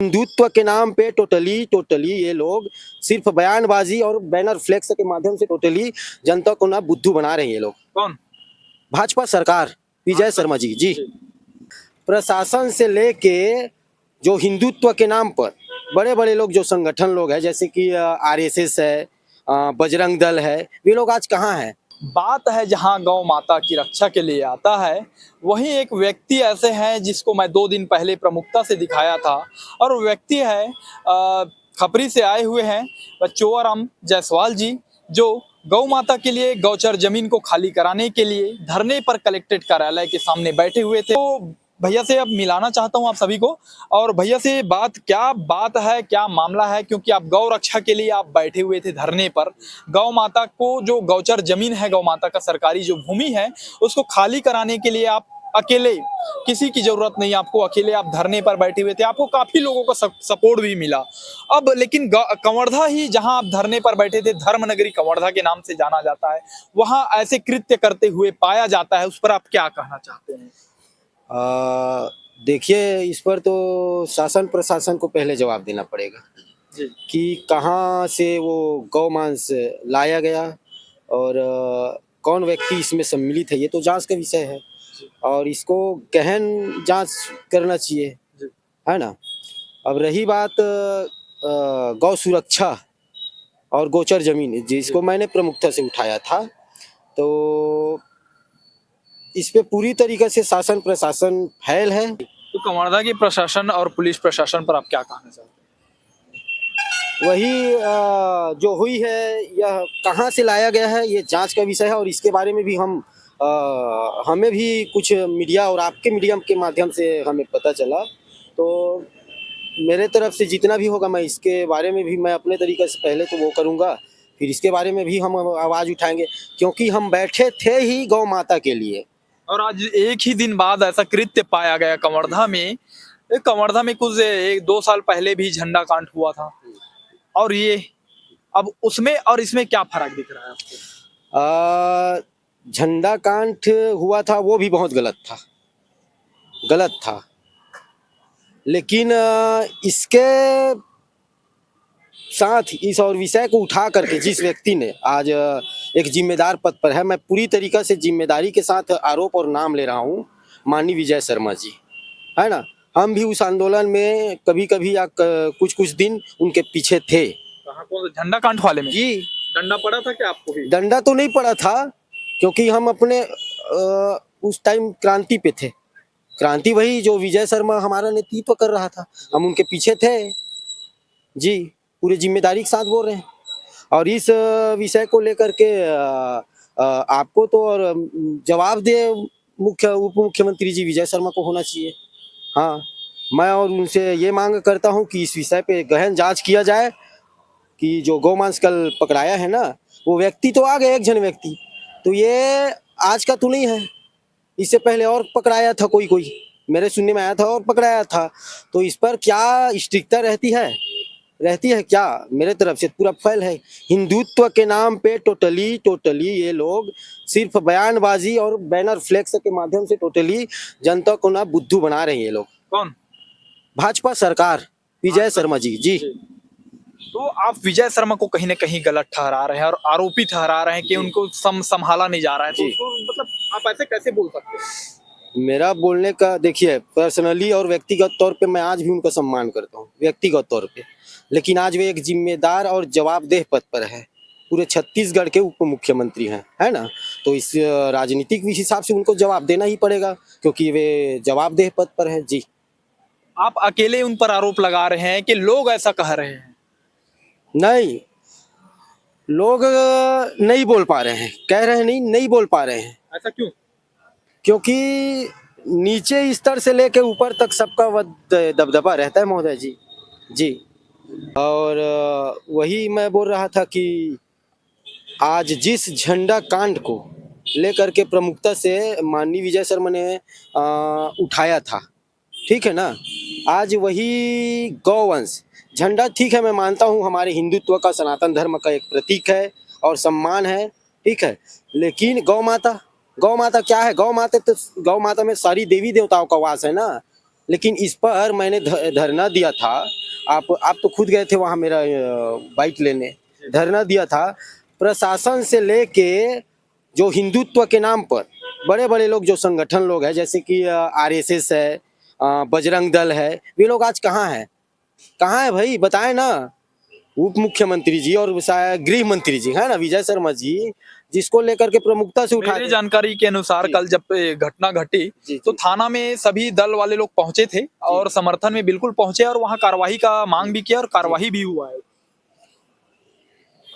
हिंदुत्व के नाम पे टोटली ये लोग सिर्फ बयानबाजी और बैनर फ्लेक्स के माध्यम से टोटली जनता को ना बुद्धू बना रहे हैं ये लोग। कौन? भाजपा सरकार, विजय शर्मा जी जी। प्रशासन से लेके जो हिंदुत्व के नाम पर बड़े बड़े लोग, जो संगठन लोग हैं, जैसे कि आरएसएस है, बजरंग दल है, वे लोग आज कहाँ हैं? बात है जहां गौ माता की रक्षा के लिए आता है, वहीं एक व्यक्ति ऐसे हैं जिसको मैं 2 दिन पहले प्रमुखता से दिखाया था, और वो व्यक्ति है खपरी से आए हुए हैं चोआराम जायसवाल जी, जो गौ माता के लिए गौचर जमीन को खाली कराने के लिए धरने पर कलेक्ट्रेट कार्यालय के सामने बैठे हुए थे। तो भैया से अब मिलाना चाहता हूं आप सभी को, और भैया से क्या बात है, क्या मामला है, क्योंकि आप गौ रक्षा के लिए आप बैठे हुए थे धरने पर। गौ माता को जो गौचर जमीन है, गौ माता का सरकारी जो भूमि है, उसको खाली कराने के लिए आप अकेले, किसी की जरूरत नहीं, आपको अकेले आप धरने पर बैठे हुए थे, आपको काफी लोगों का सपोर्ट भी मिला। अब लेकिन कंवरधा ही जहां आप धरने पर बैठे थे, धर्मनगरी कंवरधा के नाम से जाना जाता है, वहां ऐसे कृत्य करते हुए पाया जाता है, उस पर आप क्या कहना चाहते हैं? देखिए, इस पर तो शासन प्रशासन को पहले जवाब देना पड़ेगा जी। कि कहाँ से वो गौ मांस लाया गया और कौन व्यक्ति इसमें सम्मिलित है। ये तो जांच का विषय है और इसको गहन जांच करना चाहिए, है ना। अब रही बात गौ सुरक्षा और गोचर जमीन, जिसको मैंने प्रमुखता से उठाया था, तो इस पे पूरी तरीके से शासन प्रशासन फैल है। तो कंवरधा की प्रशासन और पुलिस प्रशासन पर आप क्या कहना चाहते हैं? वही जो हुई है, यह कहाँ से लाया गया है, ये जांच का विषय है और इसके बारे में भी हमें भी कुछ मीडिया और आपके मीडियम के माध्यम से हमें पता चला। तो मेरे तरफ से जितना भी होगा, मैं इसके बारे में भी मैं अपने तरीके से पहले तो वो करूँगा, फिर इसके बारे में भी हम आवाज़ उठाएंगे, क्योंकि हम बैठे थे ही गौ माता के लिए। और आज एक ही दिन बाद ऐसा कृत्य पाया गया कंवरधा में। कंवरधा में कुछ 1-2 साल पहले भी झंडा कांड हुआ था, और ये अब उसमें और इसमें क्या फर्क दिख रहा है आपको? झंडा कांड हुआ था, वो भी बहुत गलत था, लेकिन इसके साथ इस और विषय को उठा करके जिस व्यक्ति ने आज एक जिम्मेदार पद पर है, मैं पूरी तरीके से जिम्मेदारी के साथ आरोप और नाम ले रहा हूँ, माननीय विजय शर्मा जी, है ना। हम भी उस आंदोलन में कभी कभी या कुछ दिन उनके पीछे थे। कहाँ को झंडा कांड वाले में? जी। डंडा पड़ा था क्या आपको भी? डंडा तो नहीं पड़ा था, क्योंकि हम अपने उस टाइम क्रांति पे थे। क्रांति वही जो विजय शर्मा हमारा नेतृत्व कर रहा था, हम उनके पीछे थे जी, पूरे जिम्मेदारी के साथ बोल रहे हैं। और इस विषय को लेकर के आपको तो और जवाब दे उप मुख्यमंत्री जी विजय शर्मा को होना चाहिए। हाँ, मैं और उनसे ये मांग करता हूँ कि इस विषय पे गहन जांच किया जाए कि जो गौमांस कल पकड़ाया है ना, वो व्यक्ति तो आ गए, एक जन व्यक्ति, तो ये आज का तो नहीं है, इससे पहले और पकड़ाया था कोई मेरे सुनने में आया था और पकड़ाया था। तो इस पर क्या स्ट्रिक्टता रहती है क्या? मेरे तरफ से पूरा फैल है। हिंदुत्व के नाम पे टोटली ये लोग सिर्फ बयानबाजी और बैनर फ्लेक्स के माध्यम से टोटली जनता को ना बुद्धू बना रहे हैं ये लोग। कौन? भाजपा सरकार, विजय शर्मा जी जी। तो आप विजय शर्मा को कहीं ना कहीं गलत ठहरा रहे हैं और आरोपी ठहरा रहे हैं कि उनको संभाला नहीं जा रहा है, तो मतलब आप ऐसे कैसे बोल सकते हैं? मेरा बोलने का देखिए, पर्सनली और व्यक्तिगत तौर पे मैं आज भी उनका सम्मान करता हूँ, व्यक्तिगत तौर पे, लेकिन आज वे एक जिम्मेदार और जवाबदेह पद पर है, पूरे छत्तीसगढ़ के उप मुख्यमंत्री हैं, है ना। तो इस राजनीतिक हिसाब से उनको जवाब देना ही पड़ेगा, क्योंकि वे जवाबदेह पद पर है जी। आप अकेले उन पर आरोप लगा रहे हैं कि लोग ऐसा कह रहे हैं? नहीं, लोग नहीं बोल पा रहे हैं, कह रहे हैं नहीं बोल पा रहे हैं। ऐसा क्यों? क्योंकि नीचे स्तर से लेके ऊपर तक सबका दबदबा रहता है महोदय जी जी। और वही मैं बोल रहा था कि आज जिस झंडा कांड को लेकर के प्रमुखता से माननीय विजय शर्मा ने उठाया था, ठीक है ना, आज वही गौवंश झंडा, ठीक है, मैं मानता हूँ हमारे हिंदुत्व का, सनातन धर्म का एक प्रतीक है और सम्मान है, ठीक है, लेकिन गौ माता क्या है? गौ माता में सारी देवी देवताओं का वास है ना। लेकिन इस पर मैंने धरना दिया था आप तो खुद गए थे वहाँ मेरा बाइक लेने, धरना दिया था। प्रशासन से लेके जो हिंदुत्व के नाम पर बड़े बड़े लोग, जो संगठन लोग हैं, जैसे कि आरएसएस है, बजरंग दल है, वे लोग आज कहाँ हैं? कहाँ है भाई, बताएं ना। उप मुख्यमंत्री जी और शायद गृह मंत्री जी है ना, विजय शर्मा जी, जिसको लेकर के प्रमुखता से उठा मेरी जानकारी के अनुसार कल जब ये घटना घटी जी, तो जी। थाना में सभी दल वाले लोग पहुंचे थे और समर्थन में बिल्कुल पहुंचे और वहां कार्रवाई का मांग भी किया और कार्रवाई भी हुआ है।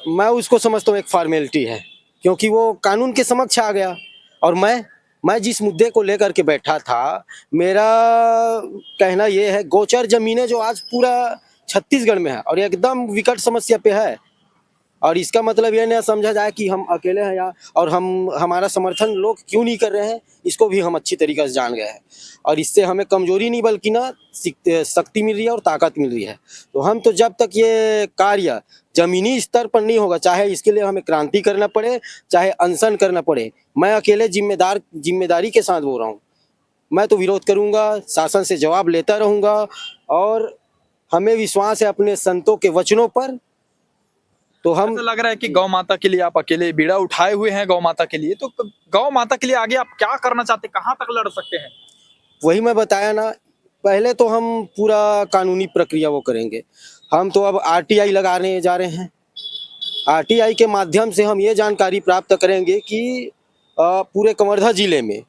मैं उसको समझता हूँ एक फॉर्मेलिटी है, क्योंकि वो कानून के समक्ष आ गया। और मैं जिस मुद्दे को लेकर के बैठा था, मेरा कहना ये है, गोचर जमीनें जो आज पूरा छत्तीसगढ़ में है और एकदम विकट समस्या पे है, और इसका मतलब ये ना समझा जाए कि हम अकेले हैं यहाँ, और हमारा समर्थन लोग क्यों नहीं कर रहे हैं, इसको भी हम अच्छी तरीके से जान गए हैं। और इससे हमें कमजोरी नहीं बल्कि ना शक्ति मिल रही है और ताकत मिल रही है। तो हम तो जब तक ये कार्य जमीनी स्तर पर नहीं होगा, चाहे इसके लिए हमें क्रांति करना पड़े, चाहे अनशन करना पड़े, मैं अकेले जिम्मेदारी के साथ बोल रहा हूँ, मैं तो विरोध करूंगा, शासन से जवाब लेता रहूंगा। और हमें विश्वास है अपने संतों के वचनों पर। तो हम ऐसा लग रहा है कि गौ माता के लिए आप अकेले बीड़ा उठाए हुए हैं गौ माता के लिए, तो गौ माता के लिए आगे आप क्या करना चाहते हैं, कहाँ तक लड़ सकते हैं? वही मैं बताया ना, पहले तो हम पूरा कानूनी प्रक्रिया वो करेंगे। हम तो अब आरटीआई लगाने जा रहे हैं। आरटीआई के माध्यम से हम ये जानकारी प्राप्त करेंगे कि पूरे कवर्धा जिले में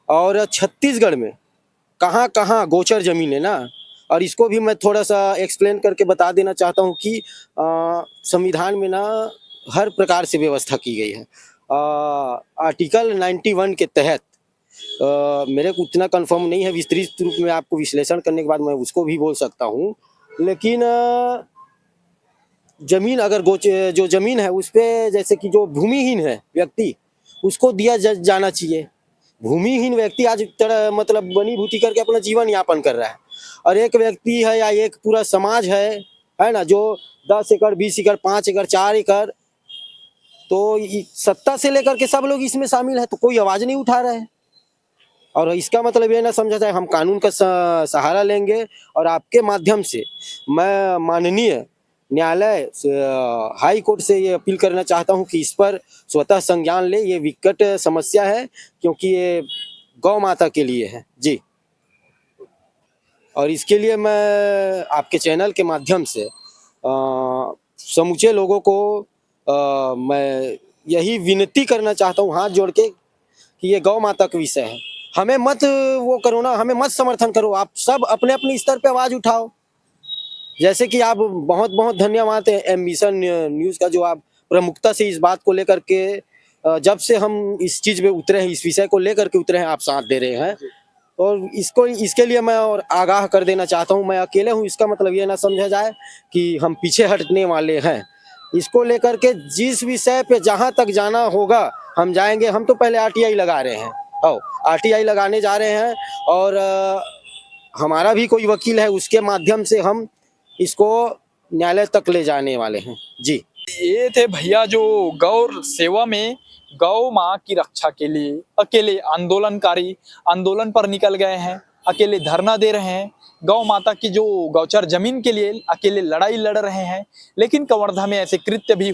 और छत्तीसगढ़ में कहाँ कहाँ गोचर जमीन है ना। और इसको भी मैं थोड़ा सा एक्सप्लेन करके बता देना चाहता हूँ कि संविधान में ना हर प्रकार से व्यवस्था की गई है। आर्टिकल 91 के तहत मेरे को उतना कंफर्म नहीं है, विस्तृत रूप में आपको विश्लेषण करने के बाद मैं उसको भी बोल सकता हूँ। लेकिन जमीन अगर जो जमीन है उस पे, जैसे कि जो भूमिहीन है व्यक्ति, उसको दिया जाना चाहिए। भूमिहीन व्यक्ति आज मतलब बनी भूती करके अपना जीवन यापन कर रहा है, और एक व्यक्ति है या एक पूरा समाज है ना, जो 10 एकड़ 20 एकड़ 5 एकड़ 4 एकड़, तो सत्ता से लेकर के सब लोग इसमें शामिल है, तो कोई आवाज नहीं उठा रहा है। और इसका मतलब ये ना समझा जाए, हम कानून का सहारा लेंगे। और आपके माध्यम से मैं माननीय न्यायालय हाई कोर्ट से ये अपील करना चाहता हूँ कि इस पर स्वतः संज्ञान ले। ये विकट समस्या है, क्योंकि ये गौ माता के लिए है जी। और इसके लिए मैं आपके चैनल के माध्यम से समूचे लोगों को मैं यही विनती करना चाहता हूँ हाथ जोड़ के, कि ये गौ माता का विषय है, हमें मत वो करो ना, हमें मत समर्थन करो। आप सब अपने अपने स्तर पे आवाज उठाओ। जैसे कि आप बहुत बहुत धन्यवाद है एम्बिशन न्यूज़ का, जो आप प्रमुखता से इस बात को लेकर के जब से हम इस चीज़ में उतरे हैं, इस विषय को लेकर के उतरे हैं, आप साथ दे रहे हैं। और इसके लिए मैं और आगाह कर देना चाहता हूँ, मैं अकेले हूँ, इसका मतलब ये ना समझा जाए कि हम पीछे हटने वाले हैं। इसको लेकर के जिस विषय पे जहाँ तक जाना होगा हम जाएंगे। हम तो पहले आरटीआई लगा रहे हैं, आरटीआई लगाने जा रहे हैं, और हमारा भी कोई वकील है, उसके माध्यम से हम इसको न्यायालय तक ले जाने वाले हैं जी। ये थे भैया जो गौ सेवा में गौ माँ की रक्षा के लिए अकेले आंदोलन पर निकल गए हैं, अकेले धरना दे रहे हैं, गौ माता की जो गौचर जमीन के लिए अकेले लड़ाई लड़ रहे हैं। लेकिन कवर्धा में ऐसे कृत्य भी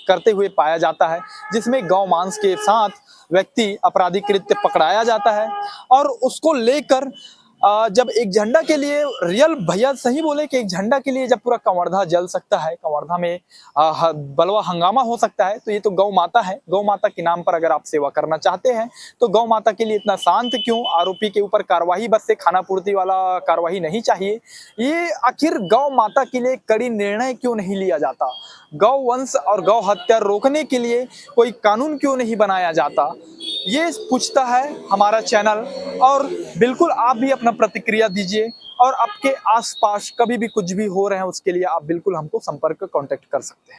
करते हुए पाया जाता है, जिसमें गौ मांस के साथ व्यक्ति अपराधी कृत्य पकड़ाया जाता है। और उसको लेकर जब एक झंडा के लिए रियल भैया सही बोले कि एक झंडा के लिए जब पूरा कवर्धा जल सकता है, कवर्धा में बलवा हंगामा हो सकता है, तो ये तो गौ माता है। गौ माता के नाम पर अगर आप सेवा करना चाहते हैं तो गौ माता के लिए इतना शांत क्यों? आरोपी के ऊपर कार्रवाई बस से खाना पूर्ति वाला कार्रवाई नहीं चाहिए। ये आखिर गौ माता के लिए कड़ी निर्णय क्यों नहीं लिया जाता? गौ वंश और गौ हत्या रोकने के लिए कोई कानून क्यों नहीं बनाया जाता? ये पूछता है हमारा चैनल। और बिल्कुल आप भी अपना प्रतिक्रिया दीजिए, और आपके आसपास कभी भी कुछ भी हो रहे हैं उसके लिए आप बिल्कुल हमको संपर्क कांटेक्ट कर सकते हैं।